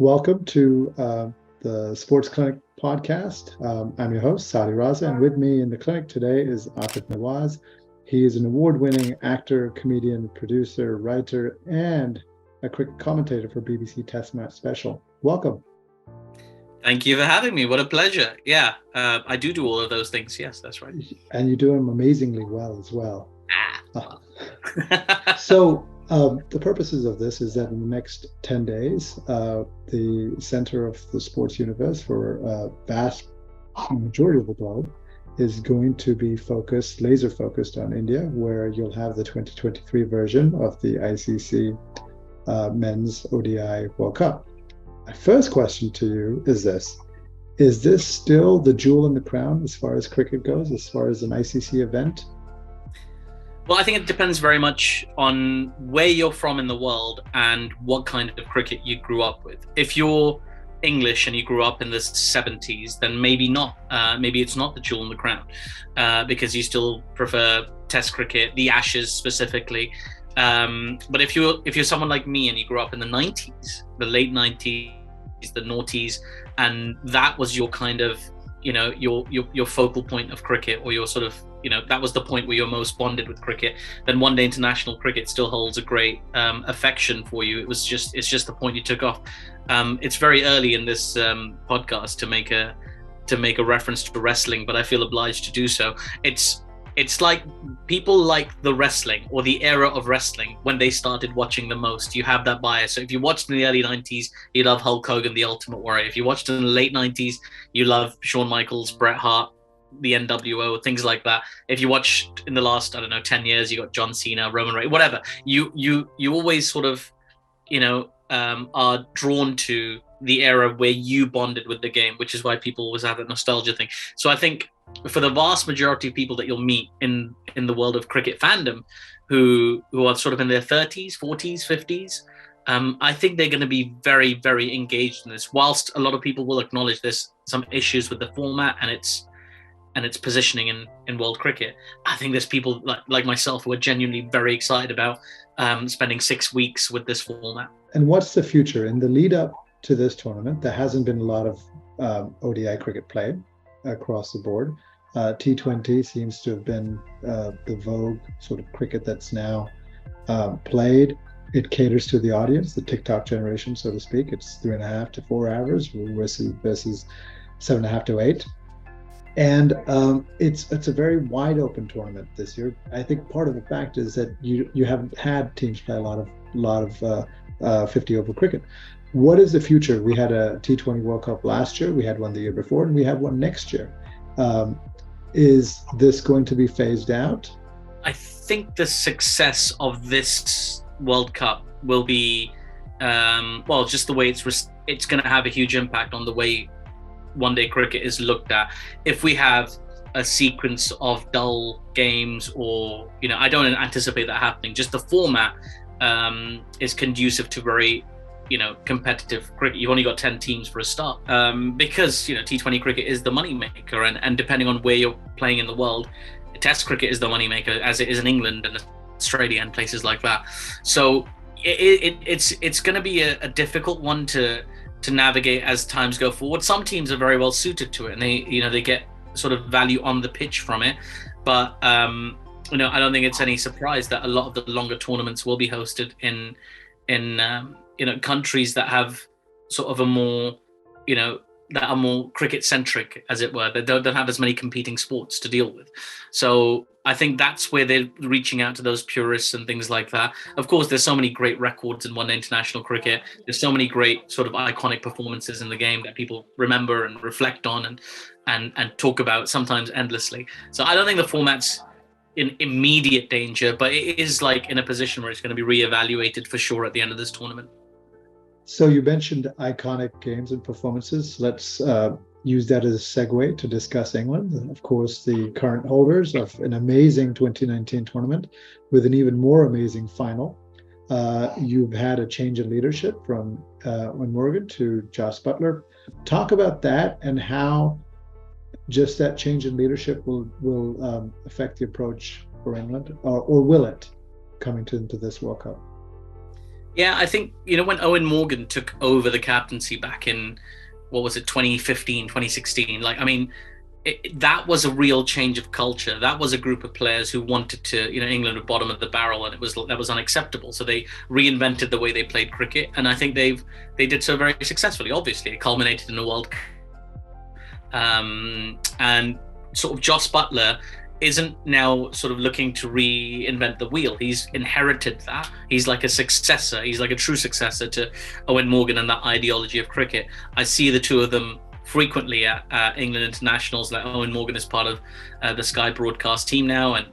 Welcome to the Sports Clinic podcast. I'm your host, Sadi Raza, and with me in the clinic today is Aatif Nawaz. He is an award-winning actor, comedian, producer, writer, and a cricket commentator for BBC Test Match Special. Welcome. Thank you for having me. What a pleasure. Yeah, I do all of those things. Yes, that's right. And you do them amazingly well as well. Well. So the purposes of this is that in the next 10 days, the center of the sports universe for a vast majority of the globe is going to be laser focused on India, where you'll have the 2023 version of the ICC Men's ODI World Cup. My first question to you is this: is this still the jewel in the crown as far as cricket goes, as far as an ICC event? Well, I think it depends very much on where you're from in the world and what kind of cricket you grew up with. If you're English and you grew up in the 70s, then maybe not. Maybe it's not the jewel in the crown because you still prefer Test cricket, the Ashes specifically. But if you're someone like me and you grew up in the 90s, the late 90s, the noughties, and that was your kind of, your focal point of cricket, or your sort of, that was the point where you're most bonded with cricket, then one day international cricket still holds a great affection for you. It's just the point you took off. It's very early in this podcast to make a reference to wrestling, but I feel obliged to do so. It's like people like the wrestling or the era of wrestling when they started watching the most. You have that bias. So if you watched in the early 90s, you love Hulk Hogan, the Ultimate Warrior. If you watched in the late 90s, you love Shawn Michaels, Bret Hart, the NWO, things like that. If you watched in the last, 10 years, you got John Cena, Roman Reigns, whatever. You always sort of, are drawn to the era where you bonded with the game, which is why people always have that nostalgia thing. So I think for the vast majority of people that you'll meet in the world of cricket fandom who are sort of in their 30s, 40s, 50s, I think they're going to be very, very engaged in this. Whilst a lot of people will acknowledge there's some issues with the format and its positioning in world cricket, I think there's people like myself who are genuinely very excited about spending 6 weeks with this format. And what's the future? In the lead up to this tournament, there hasn't been a lot of ODI cricket played across the board. T20 seems to have been the vogue sort of cricket that's now played. It caters to the audience, the TikTok generation, so to speak. It's 3.5 to 4 hours versus 7.5 to 8. And it's a very wide open tournament this year. I think part of the fact is that you haven't had teams play a lot of 50 over cricket. What is the future? We had a T20 World Cup last year, we had one the year before, and we have one next year. Is this going to be phased out? I think the success of this World Cup will be, just the way it's going to have a huge impact on the way one-day cricket is looked at. If we have a sequence of dull games, or I don't anticipate that happening. Just the format is conducive to very competitive cricket. You've only got 10 teams for a start because T20 cricket is the money maker, and depending on where you're playing in the world, Test cricket is the money maker, as it is in England and Australia and places like that. So it's going to be a difficult one to navigate as times go forward. Some teams are very well suited to it, and they get sort of value on the pitch from it. But I don't think it's any surprise that a lot of the longer tournaments will be hosted in countries that have sort of a more, that are more cricket centric, as it were. They don't have as many competing sports to deal with. So I think that's where they're reaching out to those purists and things like that. Of course, there's so many great records in one-day international cricket. There's so many great sort of iconic performances in the game that people remember and reflect on and talk about, sometimes endlessly. So I don't think the format's in immediate danger, but it is like in a position where it's going to be reevaluated for sure at the end of this tournament. So you mentioned iconic games and performances. Let's use that as a segue to discuss England. And of course, the current holders of an amazing 2019 tournament with an even more amazing final. You've had a change in leadership from Eoin Morgan to Joss Butler. Talk about that and how just that change in leadership will affect the approach for England, or will it, coming into this World Cup? Yeah, I think, when Owen Morgan took over the captaincy back in, what was it, 2015, 2016, like, I mean, that was a real change of culture. That was a group of players who wanted to, England were bottom of the barrel, and that was unacceptable. So they reinvented the way they played cricket, and I think they did so very successfully. Obviously, it culminated in a World Cup, and sort of Joss Butler isn't now sort of looking to reinvent the wheel. He's inherited that. He's like a successor. He's like a true successor to Owen Morgan and that ideology of cricket. I see the two of them frequently at England internationals. Like Owen Morgan is part of the Sky broadcast team now, and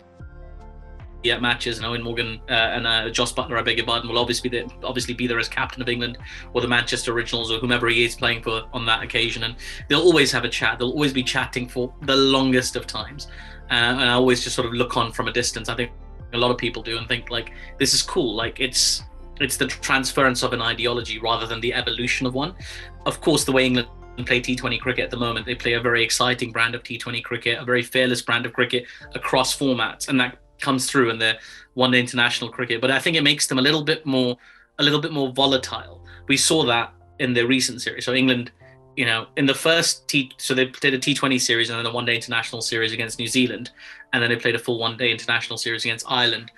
matches, and Owen Morgan and Joss Butler, I beg your pardon, will obviously be there as captain of England or the Manchester Originals or whomever he is playing for on that occasion, and they'll always have a chat. They'll always be chatting for the longest of times, and I always just sort of look on from a distance. I think a lot of people do and think like, this is cool. Like it's the transference of an ideology rather than the evolution of one. Of course, the way England play T20 cricket at the moment, they play a very exciting brand of T20 cricket, a very fearless brand of cricket across formats, and that comes through in their one-day international cricket. But I think it makes them a little bit more volatile. We saw that in the recent series. So England, in the first so they played a T20 series and then a one-day international series against New Zealand, and then they played a full one-day international series against Ireland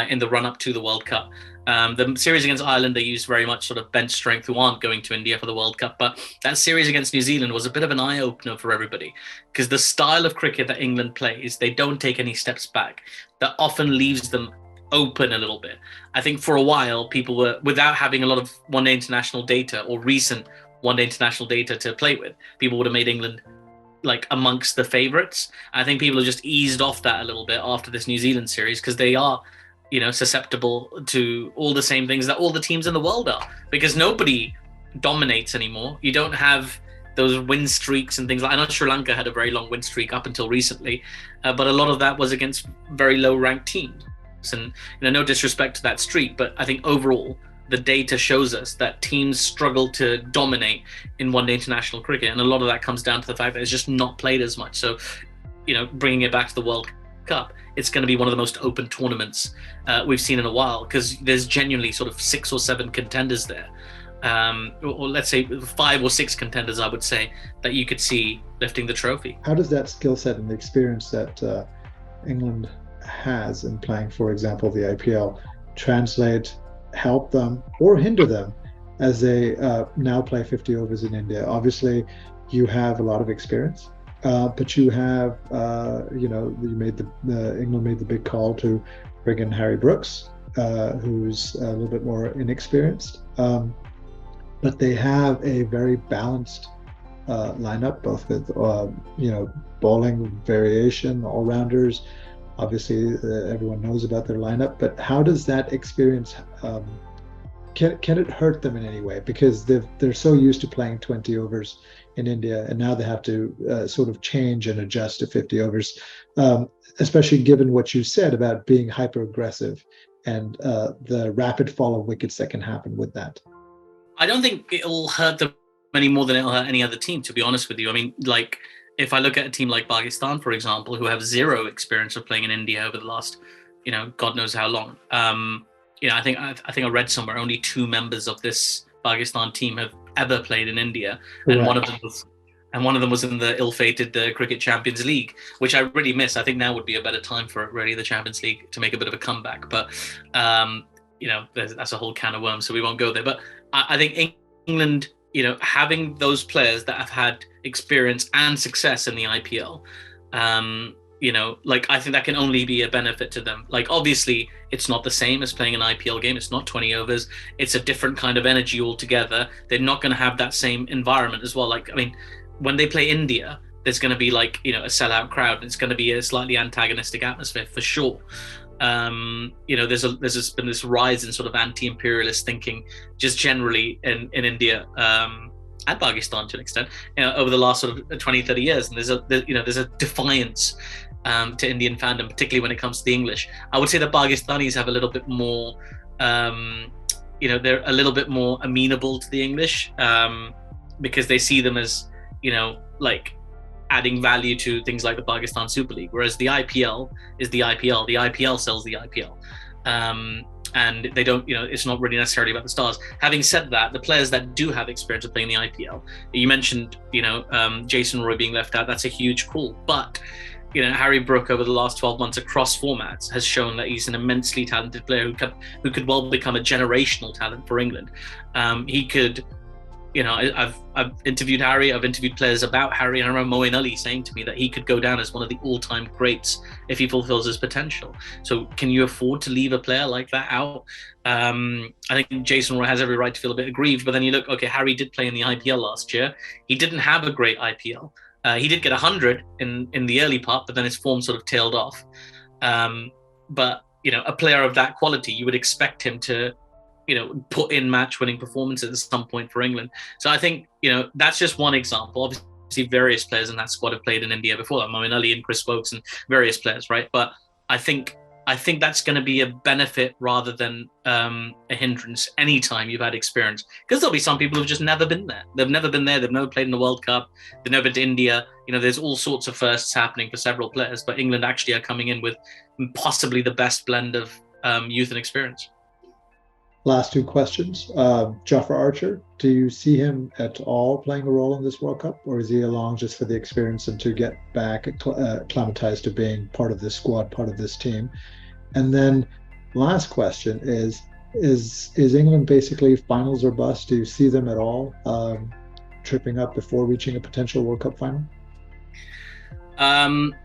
in the run-up to the World Cup. The series against Ireland, they used very much sort of bench strength who aren't going to India for the World Cup. But that series against New Zealand was a bit of an eye-opener for everybody, because the style of cricket that England plays, they don't take any steps back. That often leaves them open a little bit. I think for a while, people were, without having a lot of one-day international data or recent one-day international data to play with, people would have made England like amongst the favourites. I think people have just eased off that a little bit after this New Zealand series, because they are susceptible to all the same things that all the teams in the world are, because nobody dominates anymore. You don't have those win streaks and things like, I know Sri Lanka had a very long win streak up until recently, but a lot of that was against very low ranked teams. And no disrespect to that streak, but I think overall the data shows us that teams struggle to dominate in one-day international cricket, and a lot of that comes down to the fact that it's just not played as much. So bringing it back to the World Cup, it's going to be one of the most open tournaments we've seen in a while, because there's genuinely sort of 6 or 7 contenders there, or let's say 5 or 6 contenders, I would say, that you could see lifting the trophy. How does that skill set and the experience that England has in playing, for example, the IPL, translate, help them or hinder them as they now play 50 overs in India? Obviously, you have a lot of experience. But you have, England made the big call to bring in Harry Brooks, who's a little bit more inexperienced. But they have a very balanced lineup, both with, bowling variation, all-rounders. Obviously, everyone knows about their lineup. But how does that experience, can it hurt them in any way? Because they're so used to playing 20 overs in India, and now they have to sort of change and adjust to 50 overs, especially given what you said about being hyper aggressive and the rapid fall of wickets that can happen with that. I don't think it'll hurt them any more than it'll hurt any other team, to be honest with you. I mean, like, if I look at a team like Pakistan, for example, who have zero experience of playing in India over the last, God knows how long. I think I read somewhere only 2 members of this Pakistan team have ever played in India, and right. one of them was in the ill-fated Cricket Champions League, which I really miss. I think now would be a better time for really the Champions League to make a bit of a comeback, but that's a whole can of worms, so we won't go there. But I think England, having those players that have had experience and success in the IPL, I think that can only be a benefit to them. Like, obviously, it's not the same as playing an IPL game. It's not 20 overs. It's a different kind of energy altogether. They're not going to have that same environment as well. Like, I mean, when they play India, there's going to be a sellout crowd. It's going to be a slightly antagonistic atmosphere for sure. There's been this rise in sort of anti-imperialist thinking just generally in India, and Pakistan to an extent, over the last sort of 20, 30 years. And there's a defiance to Indian fandom, particularly when it comes to the English. I would say the Pakistanis have a little bit more, they're a little bit more amenable to the English, because they see them as, adding value to things like the Pakistan Super League, whereas the IPL is the IPL. The IPL sells the IPL. and they don't, it's not really necessarily about the stars. Having said that, the players that do have experience of playing the IPL, you mentioned, Jason Roy being left out, that's a huge call. But, Harry Brook over the last 12 months across formats has shown that he's an immensely talented player who could well become a generational talent for England. He could, I've interviewed Harry, I've interviewed players about Harry, and I remember Moeen Ali saying to me that he could go down as one of the all-time greats if he fulfills his potential. So can you afford to leave a player like that out? I think Jason Roy has every right to feel a bit aggrieved, but then you look, okay, Harry did play in the IPL last year. He didn't have a great IPL. He did get 100 in the early part, but then his form sort of tailed off. But, a player of that quality, you would expect him to, put in match-winning performances at some point for England. So I think, that's just one example. Obviously, various players in that squad have played in India before, like Moeen Ali and Chris Wokes and various players, right? But I think that's going to be a benefit rather than a hindrance anytime you've had experience. Because there'll be some people who've just never been there. They've never been there. They've never played in the World Cup. They've never been to India. There's all sorts of firsts happening for several players. But England actually are coming in with possibly the best blend of youth and experience. Last two questions. Jofra Archer, do you see him at all playing a role in this World Cup, or is he along just for the experience and to get back acclimatized to being part of this squad, part of this team? And then last question is England basically finals or bust? Do you see them at all tripping up before reaching a potential World Cup final?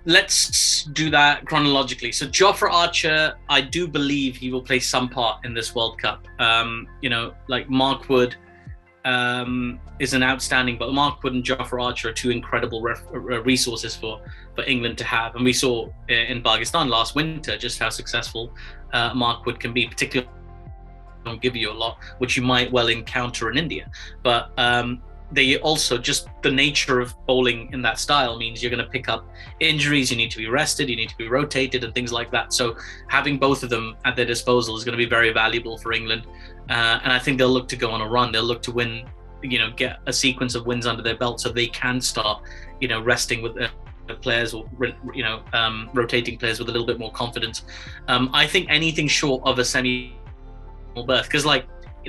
Let's do that chronologically. So Jofra Archer, I do believe he will play some part in this World Cup. Like Mark Wood is an outstanding, but Mark Wood and Jofra Archer are two incredible resources for England to have. And we saw in Pakistan last winter just how successful Mark Wood can be, particularly don't give you a lot, which you might well encounter in India. But they also, just the nature of bowling in that style means you're going to pick up injuries, you need to be rested, you need to be rotated and things like that. So having both of them at their disposal is going to be very valuable for England. And I think they'll look to go on a run. They'll look to win, get a sequence of wins under their belt so they can start, resting with players or, rotating players with a little bit more confidence. I think anything short of a semi-final berth, because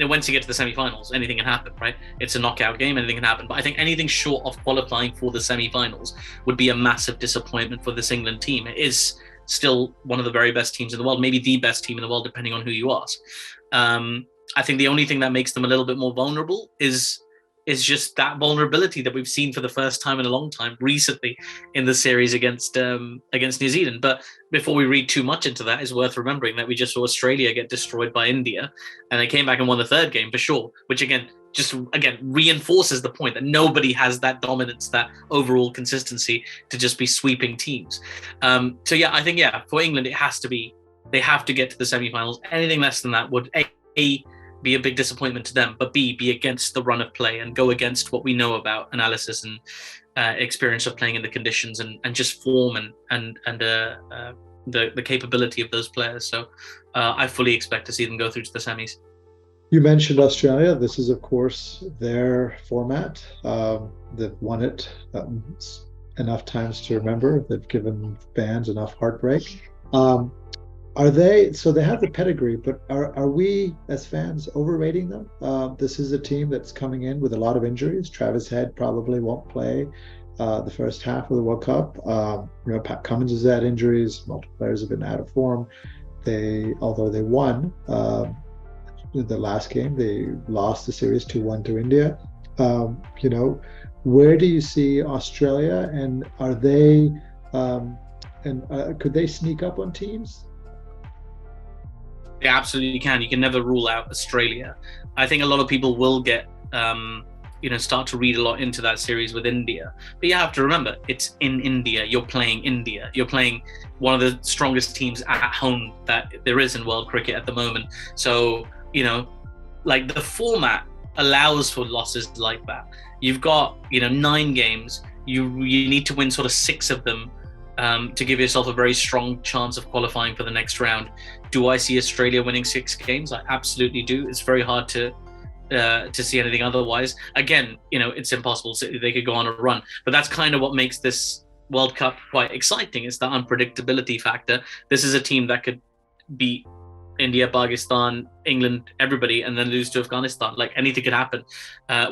once you get to the semi-finals, anything can happen, right? It's a knockout game, anything can happen. But I think anything short of qualifying for the semi-finals would be a massive disappointment for this England team. It is still one of the very best teams in the world, maybe the best team in the world, depending on who you ask. I think the only thing that makes them a little bit more vulnerable is just that vulnerability that we've seen for the first time in a long time recently in the series against New Zealand. But before we read too much into that, it's worth remembering that we just saw Australia get destroyed by India, and they came back and won the third game for sure, which again reinforces the point that nobody has that dominance, that overall consistency to just be sweeping teams. So yeah, I think for England they have to get to the semi-finals. Anything less than that would be a big disappointment to them, but be against the run of play and go against what we know about analysis and experience of playing in the conditions and just form and the capability of those players. So I fully expect to see them go through to the semis. You mentioned Australia. This is, of course, their format. They've won it enough times to remember. They've given fans enough heartbreak. They have the pedigree, but are we as fans overrating them? This is a team that's coming in with a lot of injuries. Travis Head probably won't play the first half of the World Cup. Pat Cummins has had injuries. Multiple players have been out of form. Although they won the last game, they lost the series 2-1 to India. Where do you see Australia, and are they? Could they sneak up on teams? They absolutely can. You can never rule out Australia. I think a lot of people will get, start to read a lot into that series with India. But you have to remember, it's in India. You're playing India. You're playing one of the strongest teams at home that there is in world cricket at the moment. So, the format allows for losses like that. You've got, 9 games. You need to win sort of 6 of them to give yourself a very strong chance of qualifying for the next round. Do I see Australia winning 6 games? I absolutely do. It's very hard to see anything otherwise. Again, it's impossible. They could go on a run, but that's kind of what makes this World Cup quite exciting. It's the unpredictability factor. This is a team that could be India, Pakistan, England, everybody, and then lose to Afghanistan. Like anything could happen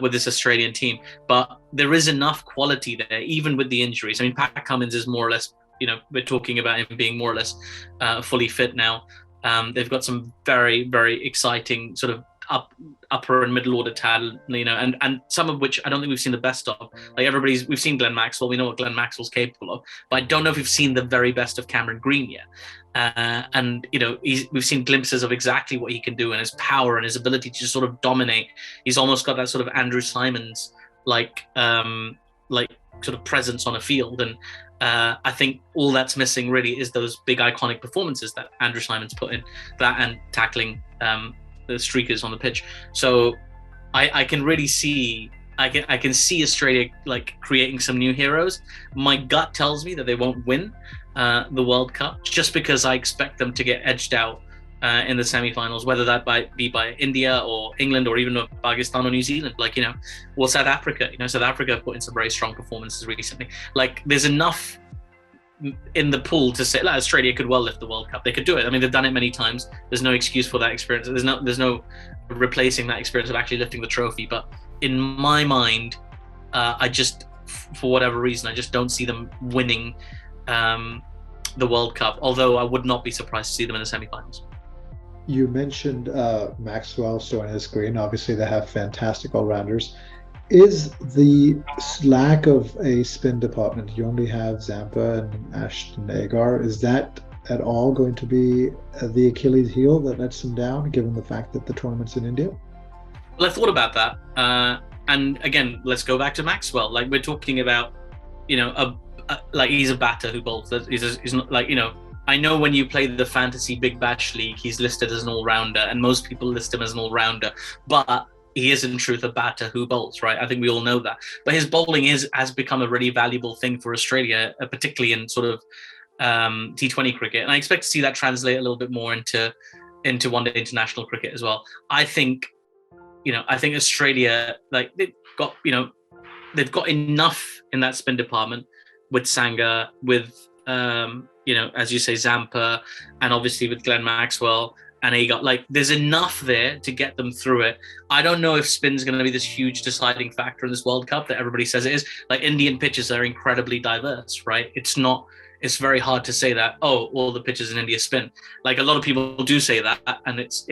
with this Australian team. But there is enough quality there, even with the injuries. I mean, Pat Cummins is more or less, we're talking about him being more or less fully fit now. They've got some very, very exciting sort of upper and middle order talent, and some of which I don't think we've seen the best of. Like we've seen Glenn Maxwell, we know what Glenn Maxwell's capable of, but I don't know if we've seen the very best of Cameron Green yet. And we've seen glimpses of exactly what he can do and his power and his ability to just sort of dominate. He's almost got that sort of Andrew Simons like sort of presence on a field, and I think all that's missing really is those big iconic performances that Andrew Simons put in, that and tackling the streakers on the pitch. So I can really see I can see Australia like creating some new heroes. My gut tells me that they won't win the World Cup, just because I expect them to get edged out in the semi-finals, whether that be by India or England or even Pakistan or New Zealand, or South Africa. South Africa have put in some very strong performances recently. Like, there's enough in the pool to say, like, Australia could well lift the World Cup. They could do it. I mean, they've done it many times. There's no excuse for that experience. There's no replacing that experience of actually lifting the trophy. But in my mind, I just, for whatever reason, I just don't see them winning the World Cup, although I would not be surprised to see them in the semi-finals. You mentioned Maxwell showing his screen. Obviously, they have fantastic all-rounders. Is the lack of a spin department, you only have Zampa and Ashton Agar, is that at all going to be the Achilles heel that lets them down, given the fact that the tournament's in India? Well, I thought about that. And again, let's go back to Maxwell. Like, we're talking about, like, he's a batter who bowls. He's not like, I know when you play the fantasy Big Bash League, he's listed as an all-rounder, and most people list him as an all-rounder, but he is in truth a batter who bowls, right? I think we all know that. But his bowling has become a really valuable thing for Australia, particularly in sort of T20 cricket. And I expect to see that translate a little bit more into one-day international cricket as well. I think Australia, like, they've got enough in that spin department with Sangha, with as you say, Zampa, and obviously with Glenn Maxwell and Agar. Like, there's enough there to get them through it. I don't know if spin's going to be this huge deciding factor in this World Cup that everybody says it is. Like, Indian pitches are incredibly diverse, right? It's very hard to say that, all the pitches in India spin. Like, a lot of people do say that, and it's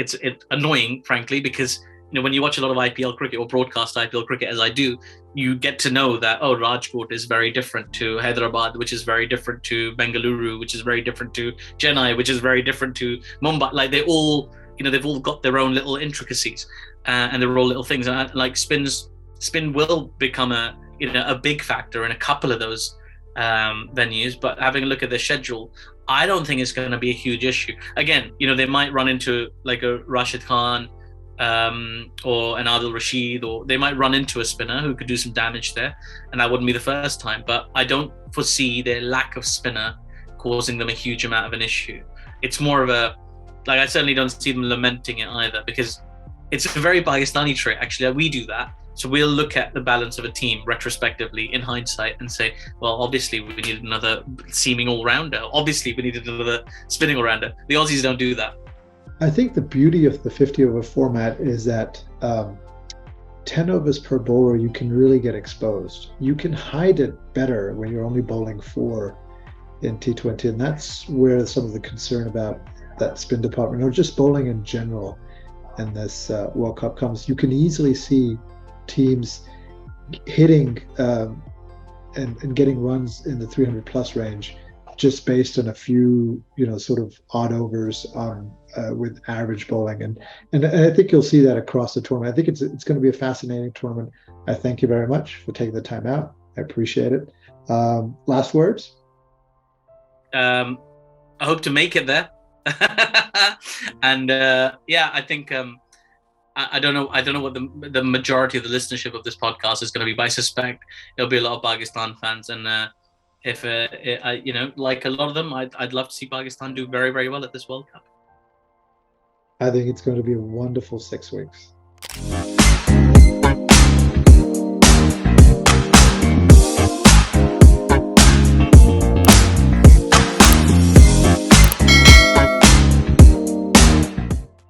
annoying, frankly, because when you watch a lot of IPL cricket or broadcast IPL cricket, as I do, you get to know that, Rajkot is very different to Hyderabad, which is very different to Bengaluru, which is very different to Chennai, which is very different to Mumbai. Like, they all, they've all got their own little intricacies and their own little things. And like, spin will become a big factor in a couple of those venues. But having a look at the schedule, I don't think it's going to be a huge issue. Again, they might run into like a Rashid Khan, or an Adil Rashid, or they might run into a spinner who could do some damage there, and that wouldn't be the first time. But I don't foresee their lack of spinner causing them a huge amount of an issue. It's more of I certainly don't see them lamenting it either, because it's a very Pakistani trait, actually. We do that. So we'll look at the balance of a team retrospectively in hindsight and say, well, obviously we needed another seaming all-rounder. Obviously we needed another spinning all-rounder. The Aussies don't do that. I think the beauty of the 50 over format is that 10 overs per bowler, you can really get exposed. You can hide it better when you're only bowling 4 in T20, and that's where some of the concern about that spin department, or just bowling in general in this World Cup comes. You can easily see teams hitting and getting runs in the 300 plus range just based on a few, sort of odd overs with average bowling, and I think you'll see that across the tournament. I think it's going to be a fascinating tournament. I thank you very much for taking the time out. I appreciate it. Last words? I hope to make it there, and I think I don't know what the majority of the listenership of this podcast is going to be, but I suspect there'll be a lot of Pakistan fans, and if like a lot of them, I'd love to see Pakistan do very, very well at this World Cup. I think it's going to be a wonderful 6 weeks.